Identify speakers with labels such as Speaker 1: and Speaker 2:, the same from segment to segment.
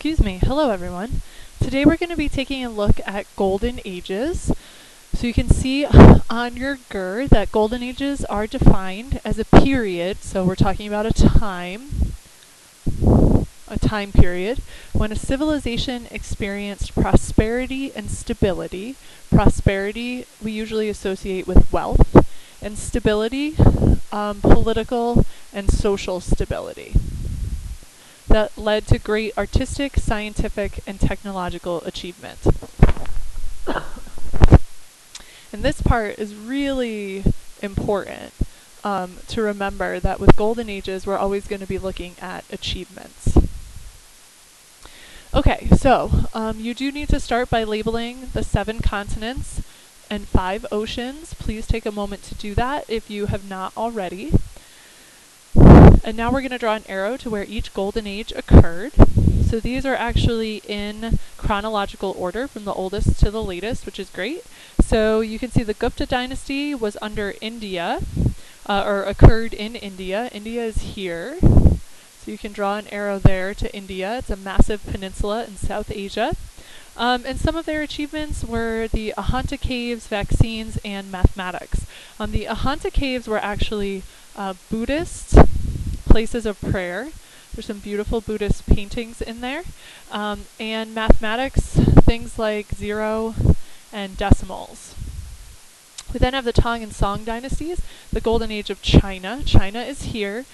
Speaker 1: Hello everyone. Today we're going to be taking a look at golden ages. So you can see on your GRRR that golden ages are defined as a period, so we're talking about a time period, when a civilization experienced prosperity and stability. Prosperity we usually associate with wealth, and stability, political and social stability, that led to great artistic, scientific, and technological achievement. And this part is really important to remember, that with golden ages we're always going to be looking at achievements. Okay, so you do need to start by labeling the 7 continents and 5 oceans. Please take a moment to do that if you have not already. And now we're going to draw an arrow to where each golden age occurred. So these are actually in chronological order from the oldest to the latest, which is great. So you can see the Gupta dynasty was under India, or occurred in India. India is here. So you can draw an arrow there to India. It's a massive peninsula in South Asia. And some of their achievements were the Ajanta caves, vaccines, and mathematics. The Ajanta caves were actually Buddhist places of prayer. There's some beautiful Buddhist paintings in there. And mathematics, things like 0 and decimals. We then have the Tang and Song dynasties, the golden age of China. China is here.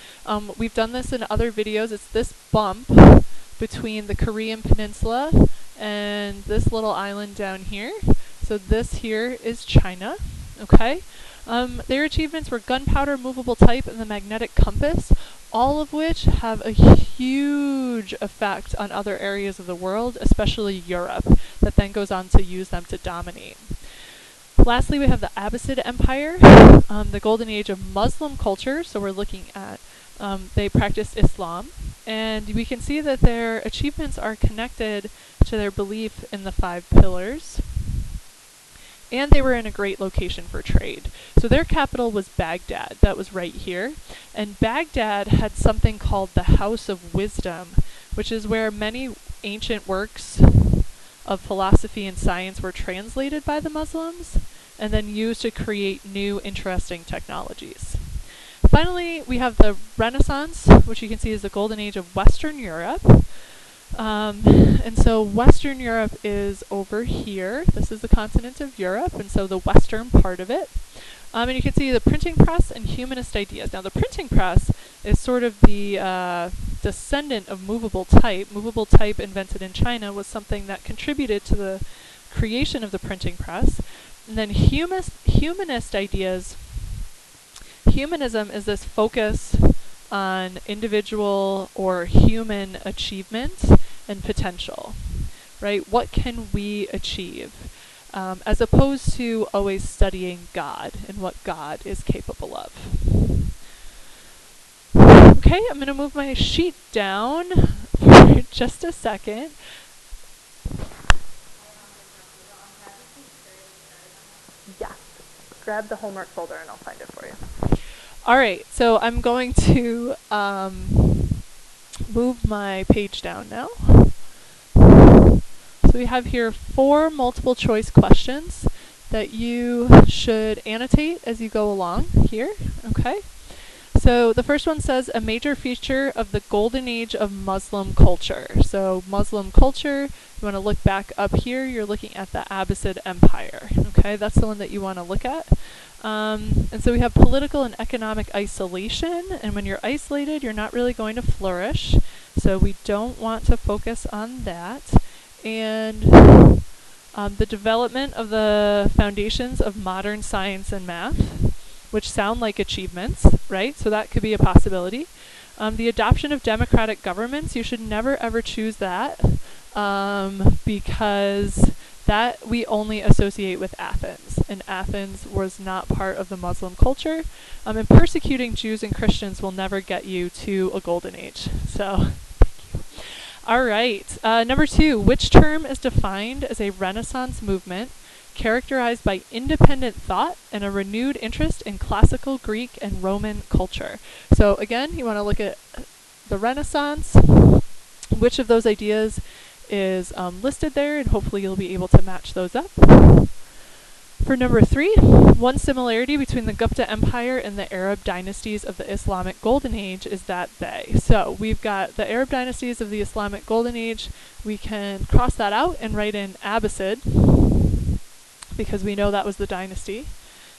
Speaker 1: We've done this in other videos. It's this bump between the Korean peninsula and this little island down here. So this here is China, okay? Their achievements were gunpowder, movable type, and the magnetic compass, all of which have a huge effect on other areas of the world, especially Europe, that then goes on to use them to dominate. Lastly, we have the Abbasid Empire, the golden age of Muslim culture. So we're looking at, they practiced Islam, and we can see that their achievements are connected to their belief in the 5 pillars. And they were in a great location for trade. So their capital was Baghdad, that was right here. And Baghdad had something called the House of Wisdom, which is where many ancient works of philosophy and science were translated by the Muslims and then used to create new interesting technologies. Finally, we have the Renaissance, which you can see is the golden age of Western Europe. And so Western Europe is over here. This is the continent of Europe, and so the western part of it. And you can see the printing press and humanist ideas. Now the printing press is sort of the descendant of movable type. Movable type, invented in China, was something that contributed to the creation of the printing press. And then humanist ideas. Humanism is this focus on individual or human achievement and potential, right? What can we achieve? As opposed to always studying God and what God is capable of. Okay, I'm going to move my sheet down for just a second. Yes, grab the homework folder and I'll find it for you. Alright, so I'm going to move my page down now. So we have here 4 multiple choice questions that you should annotate as you go along here, okay? So the first one says, a major feature of the golden age of Muslim culture. So Muslim culture, you want to look back up here, you're looking at the Abbasid Empire, okay? That's the one that you want to look at. And so we have political and economic isolation, and when you're isolated, you're not really going to flourish. So we don't want to focus on that. And the development of the foundations of modern science and math, which sound like achievements, right? So that could be a possibility. The adoption of democratic governments, you should never ever choose that, because that we only associate with Athens, and Athens was not part of the Muslim culture. And persecuting Jews and Christians will never get you to a golden age. So, thank you. All right, number 2, which term is defined as a Renaissance movement characterized by independent thought and a renewed interest in classical Greek and Roman culture? So again, you want to look at the Renaissance. which of those ideas is listed there, and hopefully you'll be able to match those up. For number 3, one similarity between the Gupta Empire and the Arab dynasties of the Islamic Golden Age is that so we've got the Arab dynasties of the Islamic Golden Age. We can cross that out and write in Abbasid, because we know that was the dynasty.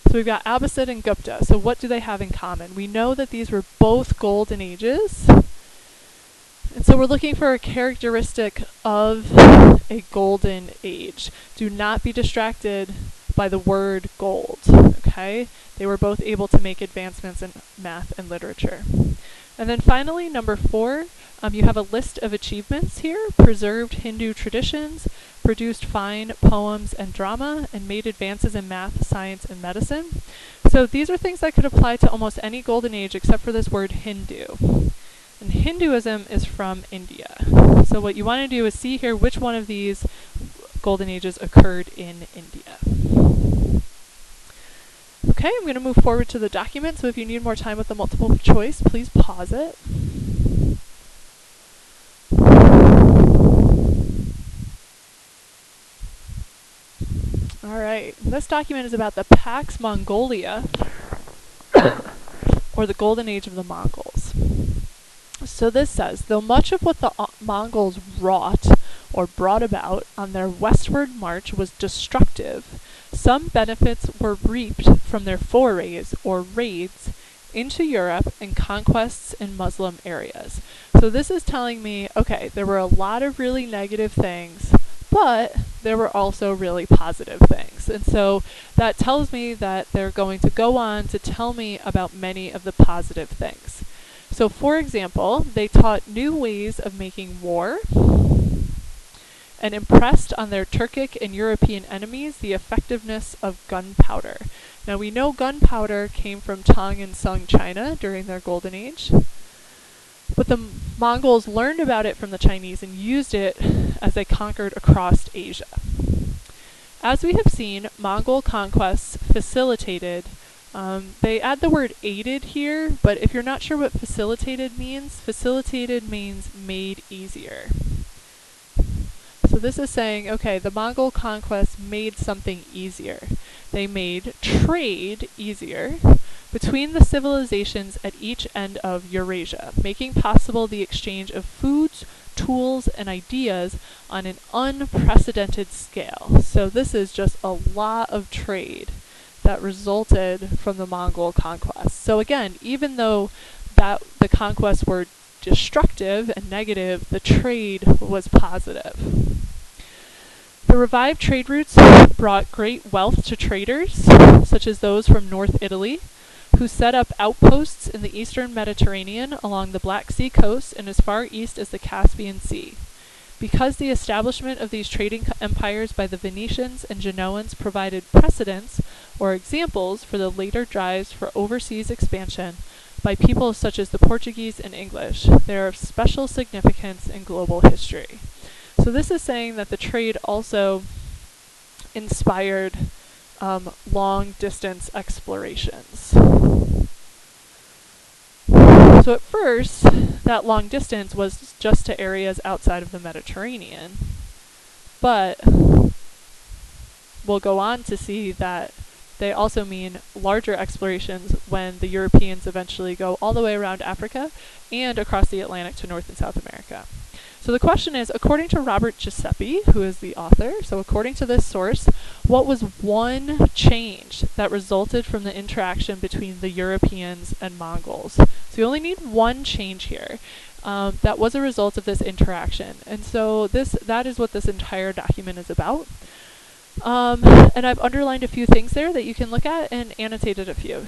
Speaker 1: So we've got Abbasid and Gupta. So what do they have in common? We know that these were both golden ages. And so we're looking for a characteristic of a golden age. Do not be distracted by the word gold, okay? They were both able to make advancements in math and literature. And then finally, number 4, you have a list of achievements here: preserved Hindu traditions, produced fine poems and drama, and made advances in math, science, and medicine. So these are things that could apply to almost any golden age except for this word Hindu. And Hinduism is from India. So what you want to do is see here which one of these golden ages occurred in India. Okay, I'm going to move forward to the document, so if you need more time with the multiple choice, please pause it. Alright, this document is about the Pax Mongolia, or the Golden Age of the Mongols. So this says, though much of what the Mongols wrought or brought about on their westward march was destructive, some benefits were reaped from their forays or raids into Europe and conquests in Muslim areas. So this is telling me, okay, there were a lot of really negative things, but there were also really positive things. And so that tells me that they're going to go on to tell me about many of the positive things. So for example, they taught new ways of making war and impressed on their Turkic and European enemies the effectiveness of gunpowder. Now we know gunpowder came from Tang and Sung China during their Golden Age, but the Mongols learned about it from the Chinese and used it as they conquered across Asia. As we have seen, Mongol conquests facilitated, they add the word aided here, but if you're not sure what facilitated means made easier. So this is saying, okay, the Mongol conquest made something easier. They made trade easier between the civilizations at each end of Eurasia, making possible the exchange of foods, tools, and ideas on an unprecedented scale. So this is just a lot of trade that resulted from the Mongol conquest. So again, even though that the conquests were destructive and negative, the trade was positive. The revived trade routes brought great wealth to traders, such as those from North Italy, who set up outposts in the eastern Mediterranean along the Black Sea coast and as far east as the Caspian Sea. Because the establishment of these trading empires by the Venetians and Genoans provided precedents or examples for the later drives for overseas expansion by peoples such as the Portuguese and English, they are of special significance in global history. So this is saying that the trade also inspired long-distance explorations. So at first, that long distance was just to areas outside of the Mediterranean, but we'll go on to see that they also mean larger explorations when the Europeans eventually go all the way around Africa and across the Atlantic to North and South America. So the question is, according to Robert Giuseppe, who is the author, so according to this source, what was one change that resulted from the interaction between the Europeans and Mongols? So you only need one change here. That was a result of this interaction. And so that is what this entire document is about. And I've underlined a few things there that you can look at and annotated a few.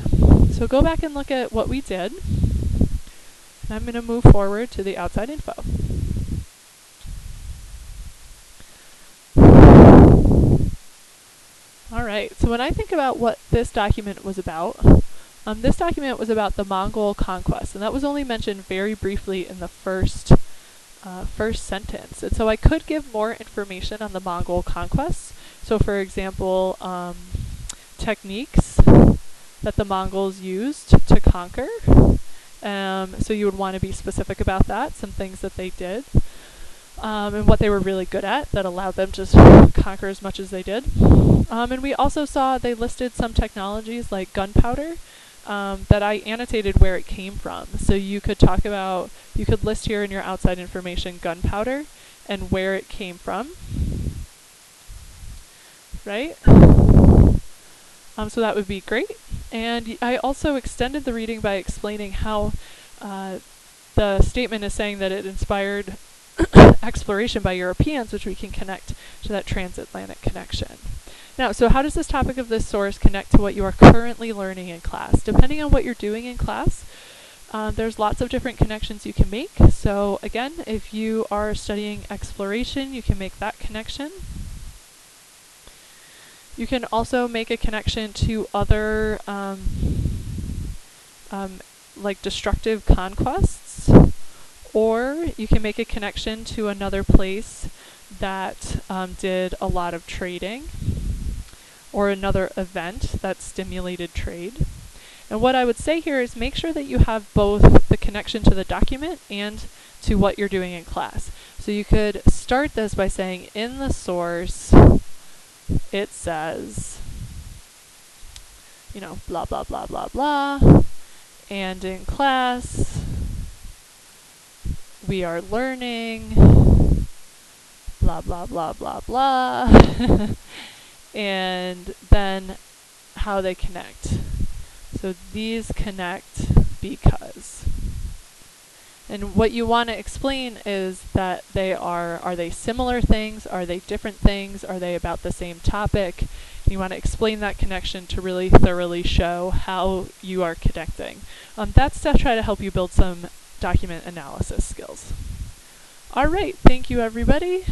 Speaker 1: So go back and look at what we did. And I'm going to move forward to the outside info. Alright, so when I think about what this document was about the Mongol conquest, and that was only mentioned very briefly in the first sentence. And so I could give more information on the Mongol conquests. So for example, techniques that the Mongols used to conquer. So you would want to be specific about that, some things that they did. and what they were really good at that allowed them to conquer as much as they did. And we also saw they listed some technologies like gunpowder that I annotated where it came from. So you could you could list here in your outside information gunpowder and where it came from, right? So that would be great. And I also extended the reading by explaining how the statement is saying that it inspired exploration by Europeans, which we can connect to that transatlantic connection. Now, so how does this topic of this source connect to what you are currently learning in class? Depending on what you're doing in class, there's lots of different connections you can make. So again, if you are studying exploration, you can make that connection. You can also make a connection to other like destructive conquests, or you can make a connection to another place that did a lot of trading, or another event that stimulated trade. And what I would say here is make sure that you have both the connection to the document and to what you're doing in class. So you could start this by saying in the source, it says, you know, blah, blah, blah, blah, blah. And in class, we are learning, blah, blah, blah, blah, blah. And then how they connect. So these connect because. And what you want to explain is that are they similar things? Are they different things? Are they about the same topic? You want to explain that connection to really thoroughly show how you are connecting. That's to try to help you build some document analysis skills. All right, thank you everybody.